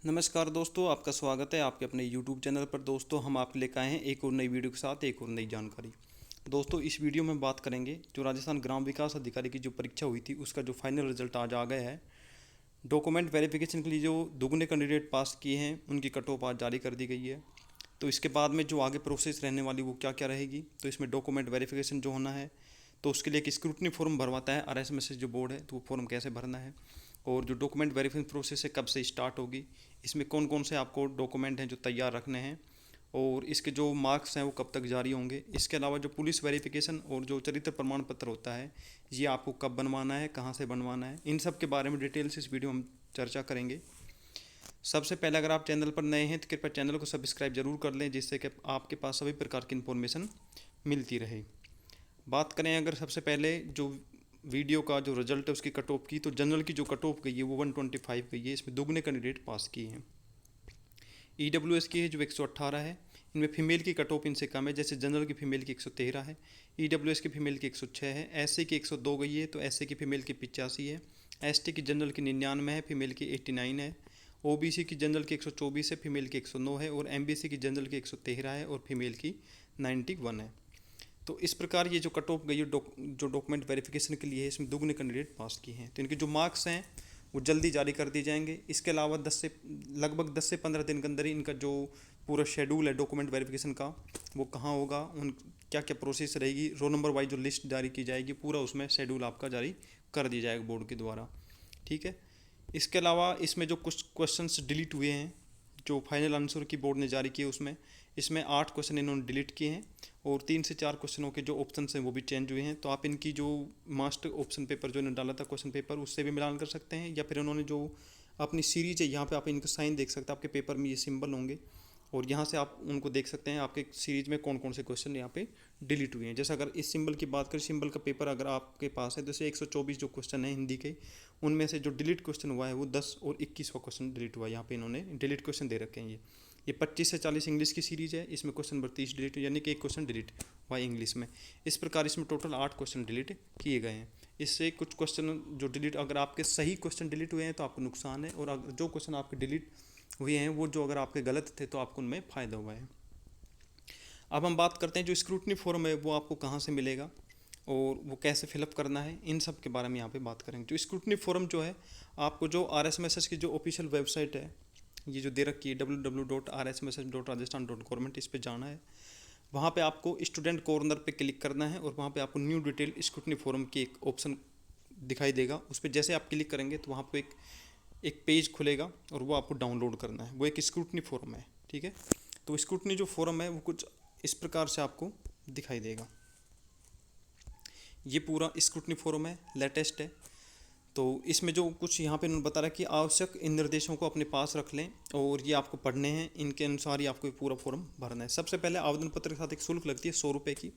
नमस्कार दोस्तों, आपका स्वागत है आपके अपने YouTube चैनल पर। दोस्तों, हम आपके लेकर आए हैं एक और नई वीडियो के साथ एक और नई जानकारी। दोस्तों, इस वीडियो में बात करेंगे जो राजस्थान ग्राम विकास अधिकारी की जो परीक्षा हुई थी उसका जो फाइनल रिजल्ट आज आ गया है। डॉक्यूमेंट वेरिफिकेशन के लिए जो दुगने कैंडिडेट पास किए हैं उनकी कट ऑफ आज जारी कर दी गई है। तो इसके बाद में जो आगे प्रोसेस रहने वाली वो क्या क्या रहेगी, तो इसमें डॉक्यूमेंट वेरिफिकेशन जो होना है तो उसके लिए एक स्क्रूटनी फॉर्म भरवाता है RSMS जो बोर्ड है, तो वो फॉर्म कैसे भरना है और जो डॉक्यूमेंट वेरिफिकेशन प्रोसेस है कब से स्टार्ट होगी, इसमें कौन कौन से आपको डॉक्यूमेंट हैं जो तैयार रखने हैं और इसके जो मार्क्स हैं वो कब तक जारी होंगे। इसके अलावा जो पुलिस वेरिफिकेशन और जो चरित्र प्रमाण पत्र होता है ये आपको कब बनवाना है, कहाँ से बनवाना है, इन सब के बारे में डिटेल से इस वीडियो में हम चर्चा करेंगे। सबसे पहले अगर आप चैनल पर नए हैं तो कृपया चैनल को सब्सक्राइब जरूर कर लें, जिससे कि आपके पास सभी प्रकार की इन्फॉर्मेशन मिलती रहे। बात करें अगर सबसे पहले जो वीडियो का जो रिजल्ट है उसकी कट ऑफ की, तो जनरल की जो कट ऑफ गई है वो 125 गई है। इसमें दुगने कैंडिडेट पास किए हैं। EWS की है जो 118 है। इनमें फीमेल की कट ऑफ इनसे कम है, जैसे जनरल की फीमेल की 113 है, EWS की फीमेल की 106 है, SC की 102 गई है, तो SC की फीमेल की 85 है, ST की जनरल की 99 है, फीमेल की 89 है, OBC की जनरल की 124 है, फीमेल की 109 है और MBC की जनरल की 113 है और फीमेल की 91 है। तो इस प्रकार ये जो कट ऑफ गई है जो डॉक्यूमेंट वेरिफिकेशन के लिए है, इसमें दुगने कैंडिडेट पास किए हैं, तो इनके जो मार्क्स हैं वो जल्दी जारी कर दिए जाएंगे। इसके अलावा लगभग 10 से 15 दिन के अंदर ही इनका जो पूरा शेड्यूल है डॉक्यूमेंट वेरिफिकेशन का वो कहाँ होगा, उन क्या क्या प्रोसेस रहेगी, रोल नंबर वाइज जो लिस्ट जारी की जाएगी, पूरा उसमें शेड्यूल आपका जारी कर दिया जाएगा बोर्ड के द्वारा। ठीक है। इसके अलावा इसमें जो कुछ क्वेश्चंस डिलीट हुए हैं जो फाइनल आंसर की बोर्ड ने जारी किए उसमें, इसमें 8 क्वेश्चन इन्होंने डिलीट किए हैं और 3 से 4 क्वेश्चनों के जो ऑप्शन हैं वो भी चेंज हुए हैं। तो आप इनकी जो मास्टर ऑप्शन पेपर जो इन्होंने डाला था क्वेश्चन पेपर, उससे भी मिलान कर सकते हैं, या फिर उन्होंने जो अपनी सीरीज है यहाँ पे आप इनका साइन देख सकते हैं, आपके पेपर में ये सिंबल होंगे और यहाँ से आप उनको देख सकते हैं आपके सीरीज में कौन कौन से क्वेश्चन यहाँ पे डिलीट हुए हैं। जैसे अगर इस सिंबल की बात करें, सिंबल का पेपर अगर आपके पास है, जैसे 124 जो क्वेश्चन है हिंदी के, उनमें से जो डिलीट क्वेश्चन हुआ है वो 10 और 21 क्वेश्चन डिलीट हुआ है। यहाँ पे इन्होंने डिलीट क्वेश्चन दे रखे हैं। ये 25 से 40 इंग्लिश की सीरीज है, इसमें क्वेश्चन नंबर 30 डिलीट, यानी कि एक क्वेश्चन डिलीट हुआ इंग्लिश में। इस प्रकार इसमें टोटल 8 क्वेश्चन डिलीट किए गए हैं। इससे कुछ क्वेश्चन जो डिलीट, अगर आपके सही क्वेश्चन डिलीट हुए हैं तो आपको नुकसान है, और अगर जो क्वेश्चन आपके डिलीट हुए हैं वो जो अगर आपके गलत थे तो आपको उनमें फ़ायदा हुआ है। अब हम बात करते हैं जो स्क्रूटनी फॉर्म है वो आपको कहाँ से मिलेगा और वो कैसे फिलअप करना है, इन सब के बारे में यहाँ पे बात करेंगे। जो स्क्रूटनी फॉर्म जो है आपको जो RSMS की जो ऑफिशियल वेबसाइट है ये जो दे रखी है www.rsms.rajasthan.government, इस पर जाना है। वहाँ पे आपको स्टूडेंट कॉर्नर पे क्लिक करना है और वहाँ पे आपको न्यू डिटेल स्क्रूटनी फॉर्म की एक ऑप्शन दिखाई देगा। उस पर जैसे आप क्लिक करेंगे तो वहाँ पे एक पेज खुलेगा और वो आपको डाउनलोड करना है। वो एक स्क्रूटनी फॉर्म है। ठीक है। तो स्क्रूटनी जो फॉर्म है वो कुछ इस प्रकार से आपको दिखाई देगा। ये पूरा स्क्रूटनी फॉर्म है, लेटेस्ट है। तो इसमें जो कुछ यहाँ पे उन्होंने बता रहा है कि आवश्यक इन निर्देशों को अपने पास रख लें और ये आपको पढ़ने हैं, इनके अनुसार ही आपको पूरा फॉर्म भरना है। सबसे पहले आवेदन पत्र के साथ एक शुल्क लगती है 100 रुपये की।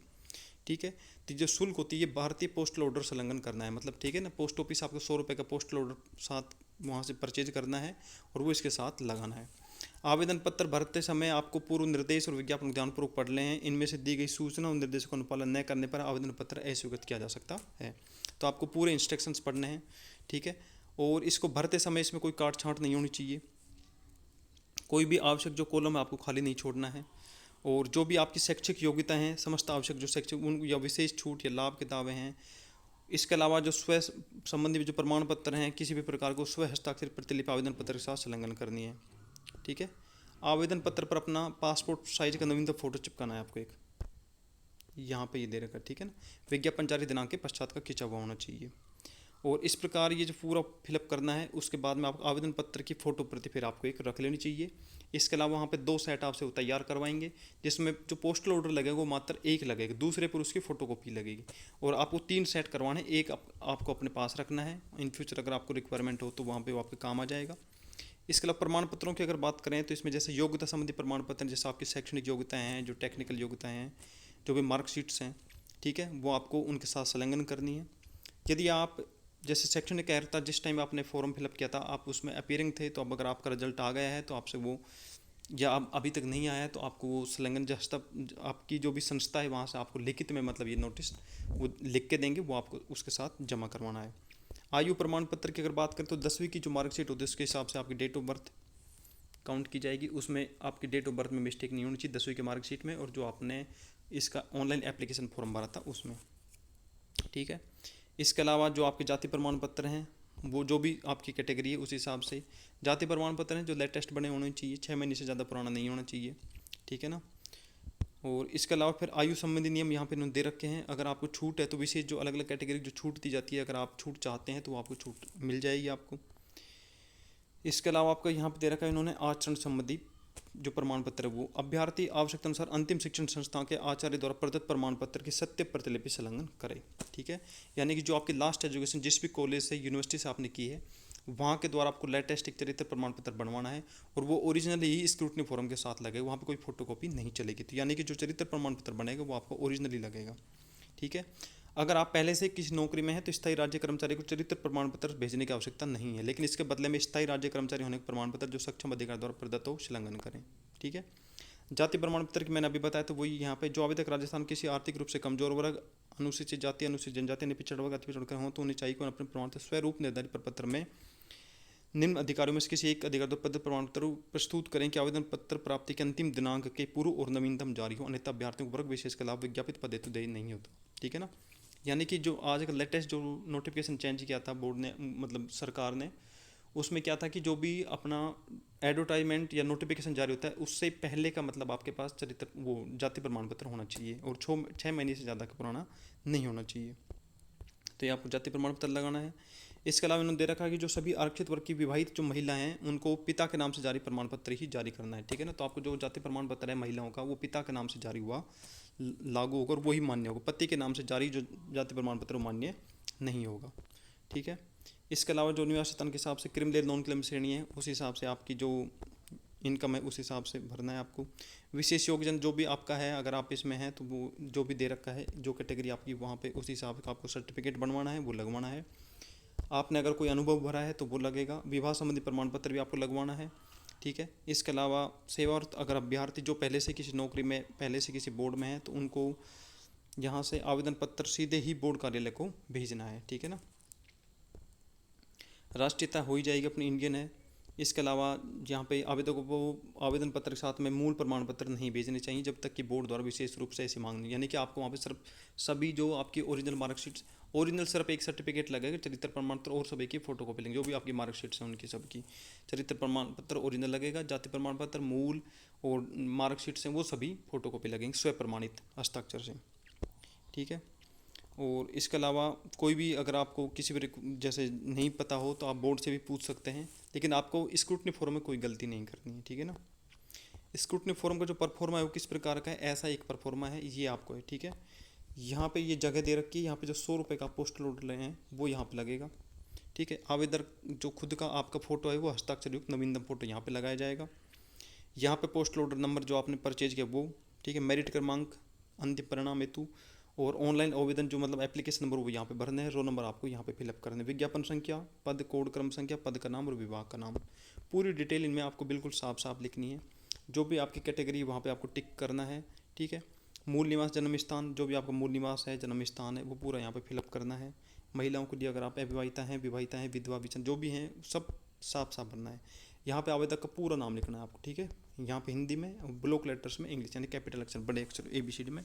ठीक है। तो जो शुल्क होती है ये भारतीय पोस्टल ऑर्डर संलग्न करना है, मतलब ठीक है ना, पोस्ट ऑफिस आपको 100 रुपये का पोस्टल ऑर्डर साथ वहाँ से परचेज करना है और वो इसके साथ लगाना है। आवेदन पत्र भरते समय आपको पूर्व निर्देश और विज्ञापन ध्यानपूर्वक पढ़ लें। इनमें से दी गई सूचना और निर्देशों का अनुपालन न करने पर आवेदन पत्र अस्वीकृत किया जा सकता है। तो आपको पूरे इंस्ट्रक्शंस पढ़ने हैं। ठीक है। और इसको भरते समय इसमें कोई काट छाँट नहीं होनी चाहिए, कोई भी आवश्यक जो कॉलम है आपको खाली नहीं छोड़ना है। और जो भी आपकी शैक्षिक योग्यता हैं, समस्त आवश्यक जो शैक्षिक उन या विशेष छूट या लाभ के दावे हैं, इसके अलावा जो स्व संबंधी जो प्रमाण पत्र हैं, किसी भी प्रकार को स्व हस्ताक्षर प्रतिलिपि आवेदन पत्र के साथ संलग्न करनी है। ठीक है। आवेदन पत्र पर अपना पासपोर्ट साइज का नवीनतम फोटो चिपकाना है आपको एक, यहाँ पे ये दे रखा है। ठीक है ना। विज्ञापन जारी दिनांक के पश्चात का खिंचा हुआ होना चाहिए। और इस प्रकार ये जो पूरा फिलअप करना है, उसके बाद में आप आवेदन पत्र की फ़ोटो प्रति फिर आपको एक रख लेनी चाहिए। इसके अलावा वहाँ पे 2 सेट आपसे वो तैयार करवाएंगे, जिसमें जो पोस्टल ऑर्डर लगेगा वो मात्र एक लगेगा, दूसरे पर उसकी फ़ोटोकॉपी लगेगी। और आपको 3 सेट करवाने, एक आपको अपने पास रखना है, इन फ्यूचर अगर आपको रिक्वायरमेंट हो तो वहाँ पर वो आपके काम आ जाएगा। इसके अलावा प्रमाण पत्रों की अगर बात करें तो इसमें जैसे योग्यता संबंधी प्रमाण पत्र, जैसे आपकी शैक्षणिक योग्यताएँ हैं, जो टेक्निकल योग्यताएँ हैं, जो भी मार्कशीट्स हैं, ठीक है, वो आपको उनके साथ संलग्न करनी है। यदि आप जैसे शैक्षणिक अर्हता जिस टाइम आपने फॉर्म फिलअप किया था आप उसमें अपीयरिंग थे, तो अब अगर आपका रिजल्ट आ गया है तो आपसे वो, या अब अभी तक नहीं आया है तो आपको वो संलग्न जस्ता आपकी जो भी संस्था है वहाँ से आपको लिखित में, मतलब ये नोटिस वो लिख के देंगे, वो आपको उसके साथ जमा करवाना है। आयु प्रमाण पत्र की अगर बात करें तो 10वीं की जो मार्कशीट होती है उसके हिसाब से आपकी डेट ऑफ बर्थ, काउंट की जाएगी। उसमें आपकी डेट ऑफ बर्थ में मिस्टेक नहीं होनी चाहिए 10वीं की मार्कशीट में और जो आपने इसका ऑनलाइन एप्लीकेशन फॉर्म भरा था उसमें, ठीक है। इसके अलावा जो आपके जाति प्रमाण पत्र हैं वो जो भी आपकी कैटेगरी है उस हिसाब से जाति प्रमाण पत्र हैं जो लेटेस्ट बने होने चाहिए, 6 महीने से ज़्यादा पुराना नहीं होना चाहिए, ठीक है ना। और इसके अलावा फिर आयु संबंधी नियम यहाँ पे इन्होंने दे रखे हैं। अगर आपको छूट है तो विशेष जो अलग अलग कैटेगरी जो छूट दी जाती है, अगर आप छूट चाहते हैं तो आपको छूट मिल जाएगी आपको। इसके अलावा आपका यहाँ पे दे रखा है इन्होंने आचरण संबंधी जो प्रमाण पत्र है वो अभ्यर्थी आवश्यकता अनुसार अंतिम शिक्षण संस्थान के आचार्य द्वारा प्रदत्त प्रमाण पत्र की सत्य प्रतिलिपि संलग्न करे, ठीक है। यानी कि जो आपकी लास्ट एजुकेशन जिस भी कॉलेज से यूनिवर्सिटी से आपने की है वहाँ के द्वारा आपको लेटेस्ट एक चरित्र प्रमाण पत्र बनवाना है और वो ओरिजिनली ही स्क्रूटनी फॉर्म के साथ लगेगा, वहाँ पे कोई फोटोकॉपी नहीं चलेगी। तो यानी कि जो चरित्र प्रमाण पत्र बनेगा वो आपको ओरिजिनली लगेगा, ठीक है। अगर आप पहले से किसी नौकरी में हैं तो स्थायी राज्य कर्मचारी को चरित्र प्रमाण पत्र भेजने की आवश्यकता नहीं है, लेकिन इसके बदले में स्थायी राज्य कर्मचारी होने के प्रमाण पत्र जो सक्षम अधिकारी द्वारा प्रदत्त हो संलग्न करें, ठीक है। जाति प्रमाण पत्र की मैंने अभी बताया तो वही यहाँ पे जो अभी तक राजस्थान किसी आर्थिक रूप से कमजोर वर्ग, अनुसूचित जाति, अनुसूचित जनजाति ने पिछड़ा वर्ग, अति पिछड़ा वर्ग हो तो उन्हें चाहिए अपने प्रमाण पत्र स्वरूप निर्धारित प्रपत्र में निम्न अधिकारियों में से किसी एक अधिकारी द्वारा प्रमाण पत्र प्रस्तुत करें कि आवेदन पत्र प्राप्ति के अंतिम दिनांक के पूर्व और नवीनतम जारी हो, अन्यथा अभ्यर्थियों को वर्ग विशेष के लाभ विज्ञापित पद हेतु देय नहीं होता, ठीक है ना। यानी कि जो आज का लेटेस्ट जो नोटिफिकेशन चेंज किया था बोर्ड ने, मतलब सरकार ने, उसमें क्या था कि जो भी अपना एडवर्टाइजमेंट या नोटिफिकेशन जारी होता है उससे पहले का मतलब आपके पास चरित्र वो जाति प्रमाण पत्र होना चाहिए और 6 महीने से ज़्यादा का पुराना नहीं होना चाहिए। तो ये आपको जाति प्रमाण पत्र लगाना है। इसके अलावा इन्होंने दे रखा है कि जो सभी आरक्षित वर्ग की विवाहित जो महिला हैं उनको पिता के नाम से जारी प्रमाण पत्र ही जारी करना है, ठीक है ना। तो आपको जो जाति प्रमाण पत्र है महिलाओं का वो पिता के नाम से जारी हुआ लागू होकर वही मान्य होगा, पति के नाम से जारी जो जाति प्रमाण पत्र मान्य नहीं होगा, ठीक है। इसके अलावा जो निवास स्थान के हिसाब से क्रिमिनल नॉन क्रिमिनल श्रेणी है उस हिसाब से आपकी जो इनकम है उस हिसाब से भरना है आपको। विशेष योगदान जो भी आपका है अगर आप इसमें हैं तो वो जो भी दे रखा है जो कैटेगरी आपकी वहाँ पे उस हिसाब का आपको सर्टिफिकेट बनवाना है वो लगवाना है। आपने अगर कोई अनुभव भरा है तो वो लगेगा। विवाह संबंधी प्रमाण पत्र भी आपको लगवाना है, ठीक है। इसके अलावा सेवा और अगर अभ्यर्थी जो पहले से किसी नौकरी में पहले से किसी बोर्ड में है तो उनको यहाँ से आवेदन पत्र सीधे ही बोर्ड कार्यालय को भेजना है, ठीक है ना। राष्ट्रीयता हो ही जाएगी अपनी इंडियन है। इसके अलावा यहाँ पे आवेदकों को आवेदन पत्र के साथ में मूल प्रमाण पत्र नहीं भेजने चाहिए जब तक कि बोर्ड द्वारा विशेष रूप से ऐसी मांग नहीं, यानी कि आपको वहाँ पे सिर्फ सभी जो आपकी ओरिजिनल मार्कशीट्स, ओरिजिनल सिर्फ एक सर्टिफिकेट लगेगा, चरित्र प्रमाण पत्र और सभी की फोटोकॉपी लेंगे, जो भी आपकी मार्कशीट्स हैं उनकी सबकी चरित्र प्रमाण पत्र ओरिजिनल लगेगा, जाति प्रमाण पत्र मूल और मार्कशीट्स हैं वो सभी फोटोकॉपी लगेंगे स्व प्रमाणित हस्ताक्षर से, ठीक है। और इसके अलावा कोई भी अगर आपको किसी भी जैसे नहीं पता हो तो आप बोर्ड से भी पूछ सकते हैं, लेकिन आपको स्क्रूटनी फॉर्म में कोई गलती नहीं करनी है, ठीक है ना। स्क्रूटनी फॉर्म का जो परफॉर्मा है वो किस प्रकार का है, ऐसा एक परफॉर्मा है ये आपको है, ठीक है। यहाँ पे ये जगह दे रखी है, यहाँ पे जो 100 रुपये का पोस्टल ऑर्डर ले हैं वो यहाँ पे लगेगा, ठीक है। आवेदक जो खुद का आपका फ़ोटो है वो हस्ताक्षर युक्त नवीनतम फ़ोटो यहाँ पे लगाया जाएगा। यहाँ पे पोस्टल ऑर्डर नंबर जो आपने परचेज किया वो, ठीक है। मेरिट क्रमांक, अंतिम परिणाम हेतु और ऑनलाइन आवेदन जो मतलब एप्लीकेशन नंबर वो यहाँ पे भरने हैं, रोल नंबर आपको यहाँ पे फिलअप करने हैं, विज्ञापन संख्या, पद कोड क्रम संख्या, पद का नाम और विभाग का नाम, पूरी डिटेल इनमें आपको बिल्कुल साफ साफ लिखनी है। जो भी आपकी कैटेगरी वहाँ पे आपको टिक करना है, ठीक है। मूल निवास जन्म स्थान, जो भी आपका मूल निवास है जन्म स्थान है वो पूरा यहाँ पे फिलअप करना है। महिलाओं के लिए अगर आप अविवाहिता हैं, विवाहिता हैं, विधवा विचन जो भी हैं सब साफ साफ भरना है। यहाँ पे आवेदक का पूरा नाम लिखना है आपको, ठीक है। यहाँ पे हिंदी में, ब्लॉक लेटर्स में इंग्लिश यानी कैपिटल अक्षर बड़े अक्षर ABCD में,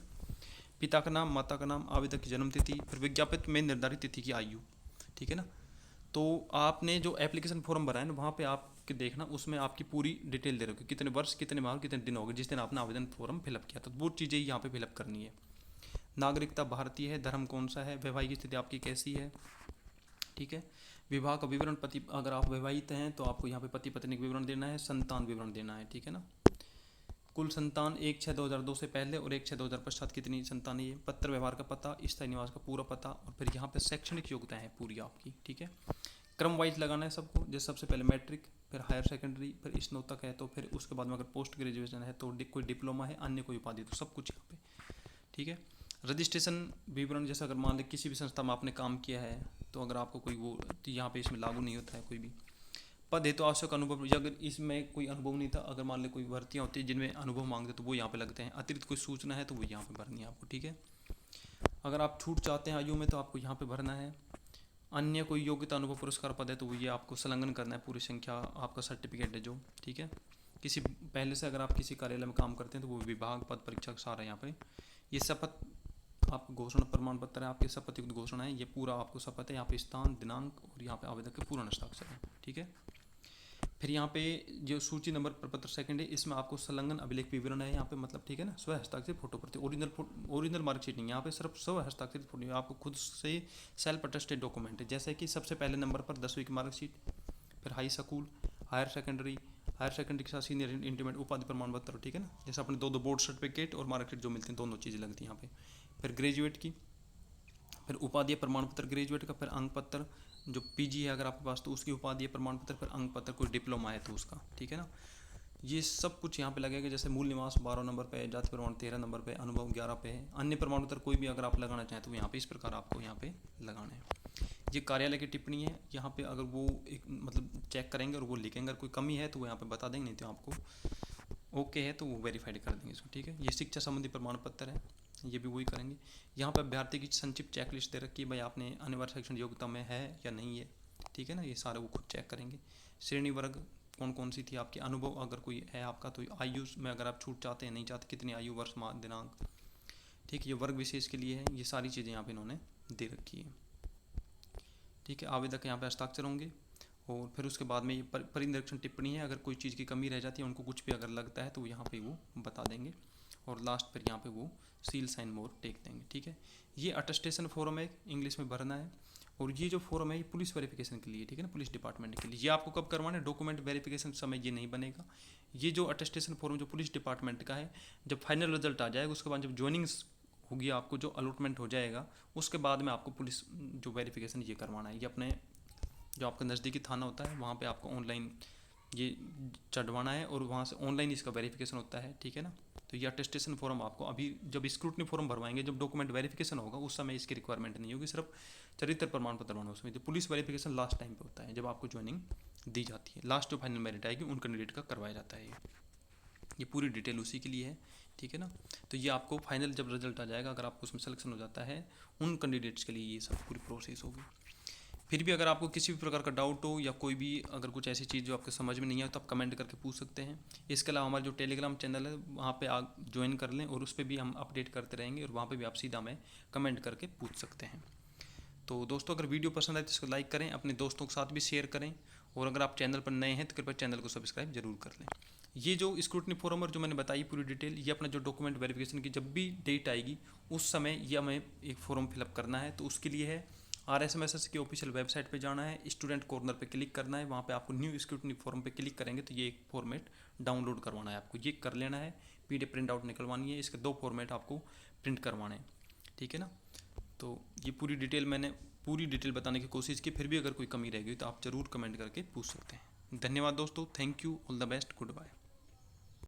पिता का नाम, माता का नाम, आवेदक की जन्म तिथि, फिर विज्ञापित में निर्धारित तिथि की आयु, ठीक है ना। तो आपने जो एप्लीकेशन फॉर्म भरा है ना वहाँ पे आपके देखना उसमें आपकी पूरी डिटेल दे रखी, कितने वर्ष, कितने माह, कितने दिन हो गए जिस दिन आपने आवेदन फॉर्म फिलअप किया था, तो वो चीज़ें यहाँ पे फिलअप करनी है। नागरिकता भारतीय है, धर्म कौन सा है, वैवाहिक स्थिति आपकी कैसी है, ठीक है। विवाह का विवरण, पति अगर आप विवाहित हैं तो आपको यहाँ पे पति पत्नी का विवरण देना है, संतान विवरण देना है, ठीक है ना। कुल संतान 1/6/2002 से पहले और 1/6/2000 पश्चात कितनी संतान है, पत्र व्यवहार का पता, स्थायी निवास का पूरा पता और फिर यहाँ पे शैक्षणिक योग्यता है पूरी आपकी, ठीक है। क्रम वाइज लगाना है सबको, जैसे सबसे पहले मैट्रिक, फिर हायर सेकेंडरी, फिर स्नातक है तो फिर उसके बाद में अगर पोस्ट ग्रेजुएशन है तो कोई डिप्लोमा है, अन्य कोई उपाधि, तो सब कुछ यहाँ पे, ठीक है। रजिस्ट्रेशन विवरण, जैसे अगर मान लें किसी भी संस्था में आपने काम किया है तो अगर आपको कोई वो तो यहाँ पे इसमें लागू नहीं होता है कोई भी। पद है तो आवश्यक अनुभव, अगर इसमें कोई अनुभव नहीं था, अगर मान लें कोई भर्तियाँ होती है जिनमें अनुभव मांगते तो वो यहाँ पे लगते हैं। अतिरिक्त कोई सूचना है तो वो यहाँ पे भरनी है आपको, ठीक है। अगर आप छूट चाहते हैं आयु में तो आपको यहाँ पे भरना है। अन्य कोई योग्यता अनुभव पुरस्कार पद है तो वो ये आपको संलग्न करना है, पूरी संख्या आपका सर्टिफिकेट है जो, ठीक है। किसी पहले से अगर आप किसी कार्यालय में काम करते हैं तो वो विभाग पद परीक्षा सारा यहाँ पे ये शपथ आपको घोषणा प्रमाण पत्र है, आपके शपथ युक्त घोषणा है, ये पूरा आपको शपथ है। यहाँ पे स्थान, दिनांक और यहाँ पे आवेदक के पूर्ण हस्ताक्षर है, ठीक है। फिर यहाँ पे जो सूची नंबर प्रपत्र सेकंड है, इसमें आपको संलग्न अभिलेख विवरण है यहाँ पे, मतलब ठीक है ना, स्व हस्ताक्षरित फोटो प्रति, ओरिजिनल मार्कशीट नहीं, यहाँ पे सिर्फ स्व हस्ताक्षरित फोटो, आपको खुद से सेल्फ अटेस्टेड डॉक्यूमेंट है। जैसे कि सबसे पहले नंबर पर 10वीं की मार्कशीट, फिर हाई स्कूल, हायर सेकेंडरी के साथ सीनियर इंटरमीडिएट उपाधि प्रमाण पत्र, ठीक है ना, जैसे अपने दो बोर्ड सर्टिफिकेट और मार्कशीट जो मिलती हैं, दोनों चीज़ें लगती हैं यहाँ पे। फिर ग्रेजुएट की, फिर उपाधि प्रमाण पत्र ग्रेजुएट का, फिर अंक पत्र, जो पीजी है अगर आपके पास तो उसकी उपाधि प्रमाण पत्र, फिर अंक पत्र, कोई डिप्लोमा है तो उसका, ठीक है ना। ये सब कुछ यहाँ पे लगेगा। जैसे मूल निवास 12 नंबर पे है, जाति प्रमाण 13 नंबर पे, अनुभव 11 पे है, अन्य प्रमाण पत्र कोई भी अगर आप लगाना चाहें तो यहाँ पे इस प्रकार आपको यहाँ पे लगाना है। ये कार्यालय की टिप्पणी है, यहाँ पे अगर वो एक मतलब चेक करेंगे और वो लिखेंगे, अगर कोई कमी है तो वो यहाँ पे बता देंगे, नहीं तो आपको ओके है तो वो वेरीफाइड कर देंगे इसको, ठीक है। ये शिक्षा संबंधी प्रमाण पत्र है, ये भी वही करेंगे। यहाँ पे अभ्यर्थी की संक्षिप्त चेकलिस्ट दे रखी है, भाई आपने अनिवार्य शैक्षणिक योग्यता में है या नहीं है, ठीक है ना, ये सारे वो खुद चेक करेंगे। श्रेणी वर्ग कौन कौन सी थी आपकी, अनुभव अगर कोई है आपका, तो आयु में अगर आप छूट चाहते हैं नहीं चाहते, कितनी आयु, वर्ष, माह, दिनांक, ठीक है। ये वर्ग विशेष के लिए है, ये सारी चीज़ें यहाँ पे इन्होंने दे रखी है, ठीक है। आवेदक यहाँ पे हस्ताक्षर होंगे और फिर उसके बाद में ये परिनिरीक्षण टिप्पणी है, अगर कोई चीज़ की कमी रह जाती है, उनको कुछ भी अगर लगता है तो यहाँ पे वो बता देंगे और लास्ट पर यहाँ पे वो सील साइन मोर टेक देंगे, ठीक है। ये अटेस्टेशन फॉर्म है, इंग्लिश में भरना है, और ये जो फॉर्म है ये पुलिस वेरिफिकेशन के लिए, ठीक है ना, पुलिस डिपार्टमेंट के लिए। ये आपको कब करवाना है, डॉक्यूमेंट वेरिफिकेशन समय ये नहीं बनेगा। ये जो अटेस्टेशन फॉर्म जो पुलिस डिपार्टमेंट का है, जब फाइनल रिजल्ट आ जाएगा उसके बाद जब ज्वाइनिंग्स होगी, आपको जो अलॉटमेंट हो जाएगा उसके बाद में आपको पुलिस जो वेरिफिकेशन ये करवाना है। ये अपने जो आपका नज़दीकी थाना होता है वहाँ पे आपको ऑनलाइन ये चढ़वाना है और वहाँ से ऑनलाइन इसका वेरिफिकेशन होता है, ठीक है ना। तो ये अटेस्टेशन फॉर्म आपको अभी जब स्क्रूटनी फॉर्म भरवाएंगे, जब डॉक्यूमेंट वेरिफिकेशन होगा उस समय इसकी रिक्वायरमेंट नहीं होगी, सिर्फ चरित्र प्रमाण पत्र बनवाना उसमें। तो पुलिस वेरिफिकेशन लास्ट टाइम पे होता है जब आपको ज्वाइनिंग दी जाती है, लास्ट जो फाइनल मेरिट आएगी उन कैंडिडेट का करवाया जाता है। ये पूरी डिटेल उसी के लिए है, ठीक है ना। तो ये आपको फाइनल जब रिजल्ट आ जाएगा, अगर आपको उसमें सिलेक्शन हो जाता है, उन कैंडिडेट्स के लिए ये सब पूरी प्रोसेस होगी। फिर भी अगर आपको किसी भी प्रकार का डाउट हो या कोई भी अगर कुछ ऐसी चीज़ जो आपको समझ में नहीं आए तो आप कमेंट करके पूछ सकते हैं। इसके अलावा हमारा जो टेलीग्राम चैनल है वहाँ पे आप ज्वाइन कर लें और उस पर भी हम अपडेट करते रहेंगे और वहाँ पे भी आप सीधा हमें कमेंट करके पूछ सकते हैं। तो दोस्तों अगर वीडियो पसंद आए तो इसको लाइक करें, अपने दोस्तों के साथ भी शेयर करें, और अगर आप चैनल पर नए हैं तो कृपया चैनल को सब्सक्राइब जरूर कर लें। ये जो स्क्रूटनी फॉर्म और जो मैंने बताई पूरी डिटेल, ये अपना जो डॉक्यूमेंट वेरिफिकेशन की जब भी डेट आएगी उस समय ये हमें एक फॉर्म फिलअप करना है। तो उसके लिए है RSMSS की ऑफिशियल वेबसाइट पे जाना है, स्टूडेंट कॉर्नर पे क्लिक करना है, वहाँ पे आपको न्यू स्क्रूटनी फॉर्म पे क्लिक करेंगे तो ये एक फॉर्मेट डाउनलोड करवाना है आपको, ये कर लेना है, PDF प्रिंट आउट निकलवानी है, इसके 2 फॉर्मेट आपको प्रिंट करवाने हैं, ठीक है ना। तो ये पूरी डिटेल बताने की कोशिश की, फिर भी अगर कोई कमी रह गई तो आप ज़रूर कमेंट करके पूछ सकते हैं। धन्यवाद दोस्तों, thank you, all the best, good bye.